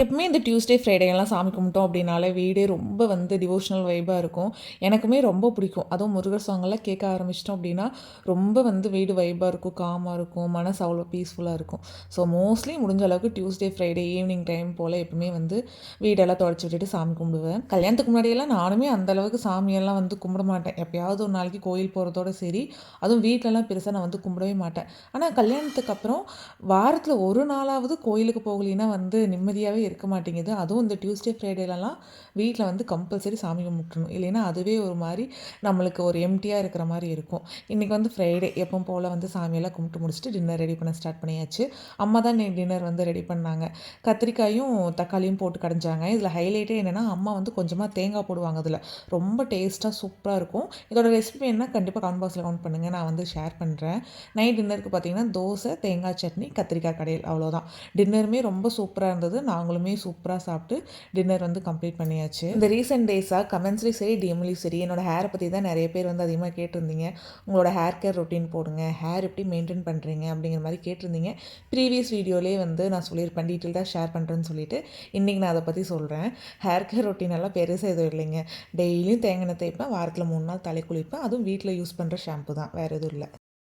எப்பவுமே இந்த டியூஸ்டே, ஃப்ரைடேலாம் சாமி கும்பிட்டோம் அப்படின்னாலே வீடே ரொம்ப வந்து டிவோஷனல் வைபாக இருக்கும். எனக்குமே ரொம்ப பிடிக்கும். அதுவும் முருகர் சாங்கெல்லாம் கேட்க ஆரம்பிச்சிட்டோம் அப்படின்னா, ரொம்ப வந்து வீடு வைபாக இருக்கும், காமாக இருக்கும், மனசு அவ்வளோ பீஸ்ஃபுல்லாக இருக்கும். ஸோ மோஸ்ட்லி முடிஞ்ச அளவுக்கு டியூஸ்டே, ஃப்ரைடே ஈவினிங் டைம் போல் எப்பவுமே வந்து வீடெல்லாம் தொடச்சி விட்டுட்டு சாமி கும்பிடுவேன். கல்யாணத்துக்கு முன்னாடியெல்லாம் நானுமே அந்த அளவுக்கு சாமியெல்லாம் வந்து கும்பிட மாட்டேன். எப்பயாவது ஒரு நாளைக்கு கோயில் போகிறதோட சரி, அதுவும் வீட்டிலலாம் பெருசாக நான் வந்து கும்பிடவே மாட்டேன். ஆனால் கல்யாணத்துக்கு அப்புறம் வாரத்தில் ஒரு நாளாவது கோயிலுக்கு போகலின்னா வந்து நிம்மதியாகவே இருக்க மாட்டேங்குது. அதுவும் இந்த டியூஸ்டே, ஃப்ரைடேலலாம் வீட்டில் வந்து கம்பல்சரி சாமி கும்பிட்றணும். இல்லைன்னா அதுவே ஒரு மாதிரி நம்மளுக்கு ஒரு எம்டியாக இருக்கிற மாதிரி இருக்கும். இன்றைக்கி வந்து ஃப்ரைடே எப்பவும் போல் வந்து சாமியெல்லாம் கும்பிட்டு முடிச்சுட்டு டின்னர் ரெடி பண்ண ஸ்டார்ட் பண்ணியாச்சு. அம்மா தான் இன்னைக்கு டின்னர் வந்து ரெடி பண்ணாங்க. கத்திரிக்காயும் தக்காளியும் போட்டு கடைஞ்சாங்க. இதில் ஹைலைட்டே என்னென்னா அம்மா வந்து கொஞ்சமாக தேங்காய் போடுவாங்க அதில். ரொம்ப டேஸ்ட்டாக சூப்பராக இருக்கும். இதோட ரெசிபி என்ன கண்டிப்பாக கமெண்ட் பாக்ஸில் கமெண்ட் பண்ணுங்கள். நான் வந்து ஷேர் பண்ணுறேன். நைட் டின்னருக்கு பார்த்தீங்கன்னா தோசை, தேங்காய் சட்னி, கத்திரிக்காய் கடையல் அவ்வளோதான். டின்னருமே ரொம்ப சூப்பராக இருந்தது. நாங்களுமே சூப்பராக சாப்பிட்டு டின்னர் வந்து கம்ப்ளீட் பண்ணியாச்சு. இந்த ரீசெண்ட் டேஸாக கமெண்ட்ஸ்லேயும் சரி, டிஎம்லேயும் சரி என்னோட ஹேரை பற்றி தான் நிறைய பேர் வந்து அதிகமாக கேட்டிருந்தீங்க. உங்களோட ஹேர் கேர் ரொட்டீன் போடுங்க, ஹேர் எப்படி மெயின்டைன் பண்ணுறீங்க அப்படிங்கிற மாதிரி கேட்டிருந்தீங்க. ப்ரீவியஸ் வீடியோலேயே வந்து நான் சொல்லியிருப்பேன், டீட்டெயில்டாக ஷேர் பண்ணுறேன்னு சொல்லிட்டு இன்றைக்கி நான் அதை பற்றி சொல்கிறேன். ஹேர் கேர் ரொட்டீன் எல்லாம் பெருசாக எதுவும் இல்லைங்க. டெய்லியும் தேங்காய் எண்ணெய் தேய்ப்பேன், வாரத்தில் 3 நாள் தலை குளிப்பேன். அதுவும் வீட்டில் யூஸ் பண்ணுற ஷாம்பு தான், வேறு எதுவும் இல்லை.